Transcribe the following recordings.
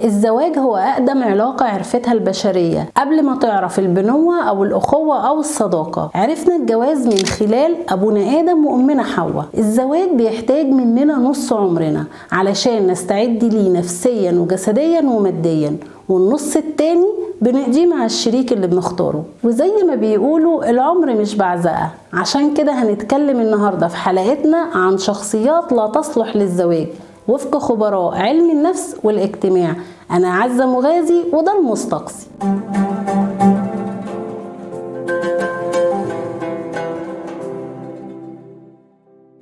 الزواج هو أقدم علاقة عرفتها البشرية قبل ما تعرف البنوة أو الأخوة أو الصداقة. عرفنا الجواز من خلال أبونا آدم وأمنا حواء. الزواج بيحتاج مننا نص عمرنا علشان نستعد ليه نفسيا وجسديا وماديا، والنص التاني بنقضيه مع الشريك اللي بنختاره. وزي ما بيقولوا العمر مش بعزقة، عشان كده هنتكلم النهاردة في حلقتنا عن شخصيات لا تصلح للزواج وفق خبراء علم النفس والاجتماع. أنا عزة مغازي وده المستقصي.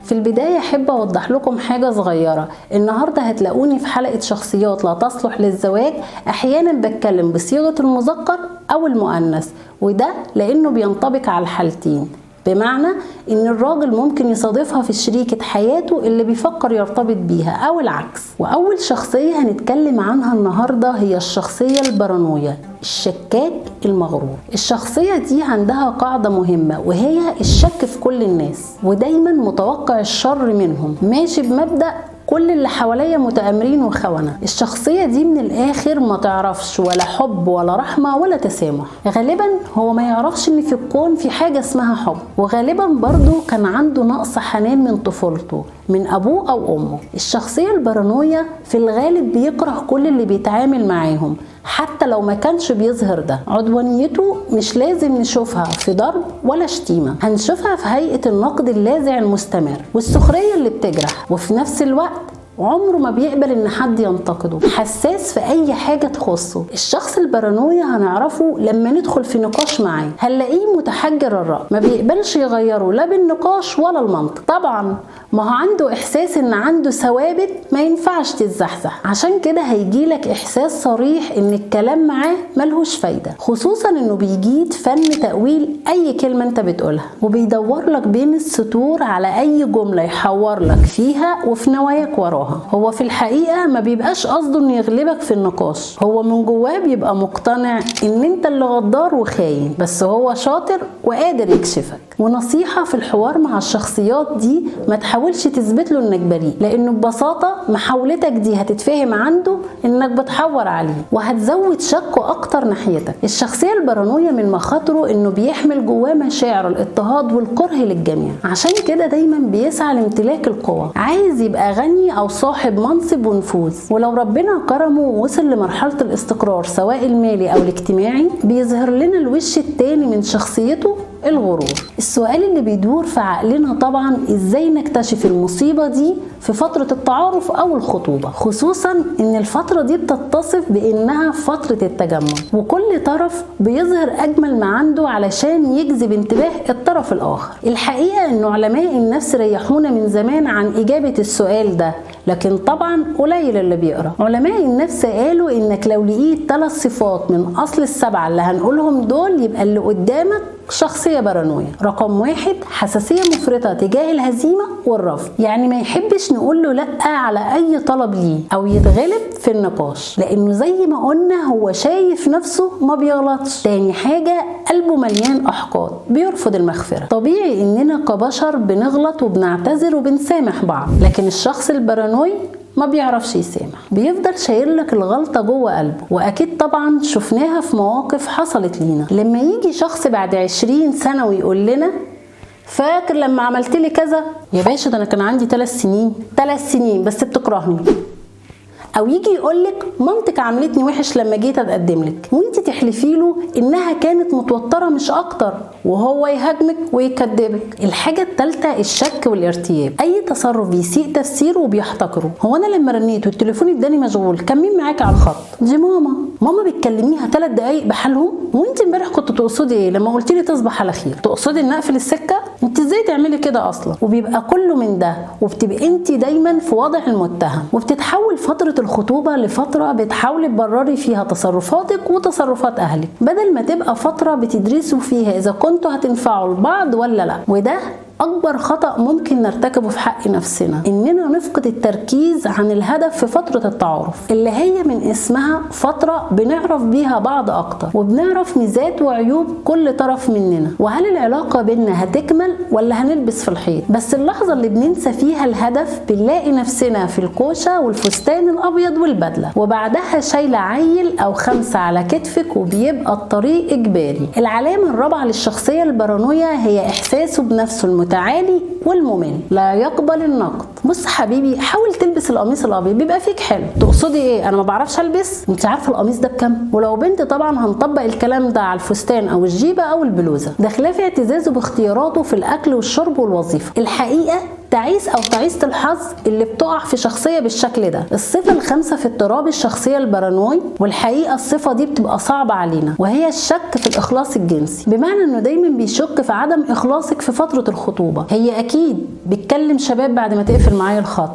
في البداية أحب أوضح لكم حاجة صغيرة. النهاردة هتلاقوني في حلقة شخصيات لا تصلح للزواج أحيانا بتكلم بصيغة المذكر أو المؤنث، وده لأنه بينطبق على الحالتين، بمعنى ان الراجل ممكن يصادفها في شريكة حياته اللي بيفكر يرتبط بيها او العكس. واول شخصية هنتكلم عنها النهاردة هي الشخصية البارانويا، الشكاك المغرور. الشخصية دي عندها قاعدة مهمة وهي الشك في كل الناس، ودايما متوقع الشر منهم، ماشي بمبدأ كل اللي حواليا متآمرين وخونة. الشخصية دي من الآخر ما تعرفش ولا حب ولا رحمة ولا تسامح. غالبا هو ما يعرفش ان في الكون في حاجة اسمها حب، وغالبا برضو كان عنده نقص حنان من طفولته من أبوه أو أمه. الشخصية البارانويا في الغالب بيكره كل اللي بيتعامل معاهم حتى لو ما كانش بيظهر ده. عدوانيته مش لازم نشوفها في ضرب ولا شتيمة، هنشوفها في هيئة النقد اللاذع المستمر والسخرية اللي بتجرح، وفي نفس الوقت عمره ما بيقبل ان حد ينتقده، حساس في اي حاجة تخصه. الشخص البارانويا هنعرفه لما ندخل في نقاش معاه، هنلاقيه متحجر الرأي، ما بيقبلش يغيره لا بالنقاش ولا المنطق. طبعا ما هو عنده احساس ان عنده ثوابت ما ينفعش تتزحزح، عشان كده هيجيلك احساس صريح ان الكلام معاه ملهوش فايدة، خصوصا انه بيجيد فن تأويل اي كلمة انت بتقولها، وبيدور لك بين السطور على اي جملة يحور لك فيها وفي نواياك وراها. هو في الحقيقة ما بيبقاش قصده انه يغلبك في النقاش، هو من جواه بيبقى مقتنع ان انت اللي غدار وخاين، بس هو شاطر وقادر يكشفك. ونصيحة في الحوار مع الشخصيات دي، ما تحاولش تثبت له انك بريء، لانه ببساطة محاولتك دي هتتفهم عنده انك بتحور عليه وهتزود شكه اكتر ناحيتك. الشخصية البارانويا من مخاطره انه بيحمل جواه مشاعر الاضطهاد والكره للجميع، عشان كده دايما بيسعى لامتلاك القوة، عايز يبقى غني او صاحب منصب ونفوذ. ولو ربنا كرمه ووصل لمرحلة الاستقرار سواء المالي او الاجتماعي، بيظهر لنا الوش التاني من شخصيته، الغرور. السؤال اللي بيدور في عقلنا طبعا ازاي نكتشف المصيبة دي في فترة التعارف او الخطوبة، خصوصا ان الفترة دي بتتصف بانها فترة التجمع، وكل طرف بيظهر اجمل ما عنده علشان يجذب انتباه الطرف الاخر. الحقيقة ان علماء النفس ريحونا من زمان عن اجابة السؤال ده، لكن طبعا قليل اللي بيقرا. علماء النفس قالوا انك لو لقيت 3 صفات من اصل ال7 اللي هنقولهم دول، يبقى اللي قدامك شخصية بارانويا. رقم 1، حساسية مفرطة تجاه الهزيمة والرفض، يعني ما يحبش نقول له لا على اي طلب ليه او يتغلب في النقاش، لانه زي ما قلنا هو شايف نفسه ما بيغلطش. تاني حاجة، قلبه مليان احقاد، بيرفض المغفرة. طبيعي اننا كبشر بنغلط وبنعتذر وبنسامح بعض، لكن الشخص البارانوي ما بيعرفش يسامح، بيفضل شايل لك الغلطة جوه قلبه. واكيد طبعا شفناها في مواقف حصلت لينا، لما يجي شخص بعد 20 سنة ويقول لنا فاكر لما عملت لي كذا؟ يا باشا ده انا كان عندي 3 سنين بس بتكرهني. او يجي يقولك مامتك عملتني وحش لما جيت اتقدم لك، وانت تحلفي له انها كانت متوتره مش اكتر، وهو يهاجمك ويكدبك. الحاجه الثالثه، الشك والارتياب، اي تصرف بيسيء تفسيره وبيحتقره. هو انا لما رنيت والتليفون اداني مشغول، كان مين معاكي على الخط؟ دي ماما بتكلميها 3 دقايق بحالهم، وانت امبارح كنت تقصدي ايه لما قلت لي تصبح على خير؟ تقصدي ان اقفل السكه؟ انت ازاي تعملي كده اصلا؟ وبيبقى كله من ده، وبتبقى انت دايما في وضع المتهم، وبتتحول فتره الخطوبة لفترة بتحاولي تبرري فيها تصرفاتك وتصرفات أهلك، بدل ما تبقى فترة بتدرسوا فيها إذا كنتوا هتنفعوا لبعض ولا لا. وده اكبر خطأ ممكن نرتكبه في حق نفسنا اننا نفقد التركيز عن الهدف في فترة التعارف، اللي هي من اسمها فترة بنعرف بيها بعض اكتر وبنعرف ميزات وعيوب كل طرف مننا، وهل العلاقة بينا هتكمل ولا هنلبس في الحيط. بس اللحظة اللي بننسى فيها الهدف بنلاقي نفسنا في الكوشة والفستان الابيض والبدلة، وبعدها شايلة عيل او 5 على كتفك، وبيبقى الطريق اجباري. العلامة الرابعة للشخصية البارانوية هي احساسه بنفسه المتعالي والممل، لا يقبل النقد. بص حبيبي، حاول تلبس القميص الابيض بيبقى فيك حلو. تقصدي ايه؟ انا ما بعرفش البس؟ انت عارفه القميص ده بكام؟ ولو بنت طبعا هنطبق الكلام ده على الفستان او الجيبه او البلوزه. ده خلاف اعتزازه باختياراته في الاكل والشرب والوظيفه. الحقيقه تعيس او تعيسة الحظ اللي بتقع في شخصيه بالشكل ده. الصفه الخامسه في اضطراب الشخصيه البارانوي، والحقيقه الصفه دي بتبقى صعبه علينا، وهي الشك في الاخلاص الجنسي، بمعنى انه دايما بيشك في عدم اخلاصك في فتره الخطوبه. هي اكيد بتكلم شباب بعد ما تقفل معايا الخط،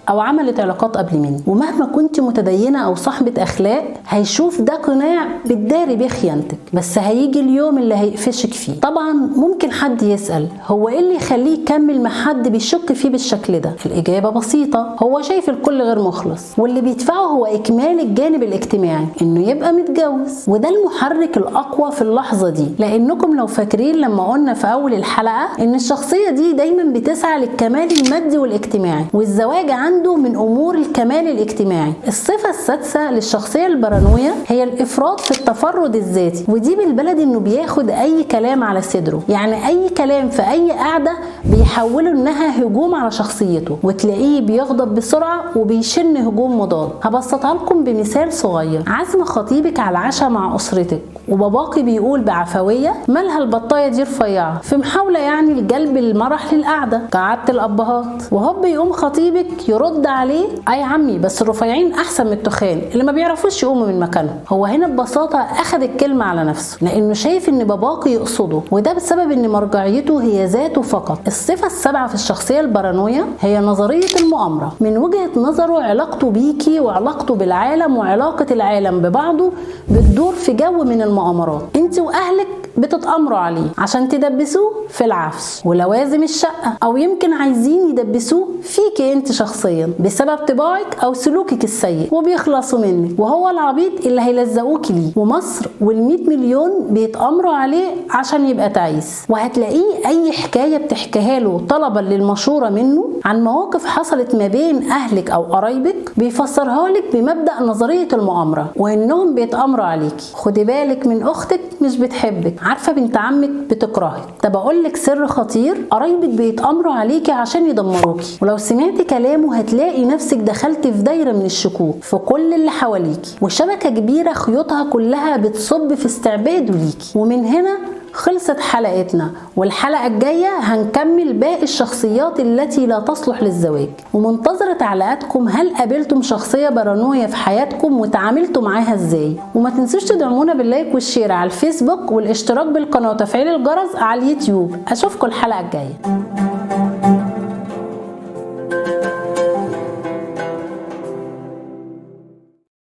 او عملت علاقات قبل مني، ومهما كنت متدينه او صاحبه اخلاق هيشوف ده قناع بتداري بيه خيانتك، بس هيجي اليوم اللي هيقفشك فيه. طبعا ممكن حد يسال هو ايه اللي يخليه يكمل مع حد بيشك فيه بالشكل ده؟ الاجابه بسيطه، هو شايف الكل غير مخلص، واللي بيدفعه هو اكمال الجانب الاجتماعي، انه يبقى متجوز، وده المحرك الاقوى في اللحظه دي. لانكم لو فاكرين لما قلنا في اول الحلقه ان الشخصيه دي دايما بتسعى للكمال المادي والاجتماعي، والزواج عنده من امور الكمال الاجتماعي. الصفه السادسه للشخصيه البارانويه هي الافراط في التفرد الذاتي، ودي بالبلد انه بياخد اي كلام على صدره، يعني اي كلام في اي قعده بيحوله انها هجوم على شخصيته، وتلاقيه بيغضب بسرعه وبيشن هجوم مضاد. هبسطها لكم بمثال صغير. عازمه خطيبك على العشاء مع اسرتك، وباباكي بيقول بعفويه مالها البطايه دي رفيعه، في محاوله يعني لجلب المرح للقعده كعاده الابهات، وهوب يقوم خطيبك يرد عليه اي عمي بس الرفيعين احسن من التخان اللي ما بيعرفوش يقوموا من مكانهم. هو هنا ببساطه اخذ الكلمه على نفسه، لانه شايف ان باباكي يقصده، وده بسبب ان مرجعيته هي ذاته فقط. الصفه السابعه في الشخصيه البارانويه هي نظريه المؤامره. من وجهه نظره علاقته بيكي وعلاقته بالعالم وعلاقه العالم ببعضه بتدور في جو من المؤامرات. انت واهلك بتتأمروا عليه عشان تدبسوه في العفش ولوازم الشقة، او يمكن عايزين يدبسوه فيكي انت شخصيا بسبب طباعك او سلوكك السيء، وبيخلصوا منك، وهو العبيط اللي هيلزقوكي ليه. ومصر وال100 مليون بيتأمروا عليه عشان يبقى تعيس، وهتلاقيه اي حكاية بتحكيها له طلبا للمشورة منه عن مواقف حصلت ما بين اهلك او قرايبك بيفسرها لك بمبدأ نظرية المؤامرة، وانهم بيتأمروا عليكي. خدي بالك من اختك مش بتحبك، عارفه بنت عمك بتكرهك. طب اقول لك سر خطير، قرايبك بيتامروا عليكي عشان يدمروكي، ولو سمعتي كلامه هتلاقي نفسك دخلتي في دايره من الشكوك في كل اللي حواليكي، وشبكه كبيره خيوطها كلها بتصب في استعباده ليكي. ومن هنا خلصت حلقتنا، والحلقة الجاية هنكمل باقي الشخصيات التي لا تصلح للزواج. ومنتظرة تعليقاتكم، هل قابلتم شخصية بارانوية في حياتكم وتعاملتوا معاها ازاي؟ وما تنسوش تدعمونا باللايك والشير على الفيسبوك والاشتراك بالقناة وتفعيل الجرس على اليوتيوب. اشوفكم الحلقة الجاية.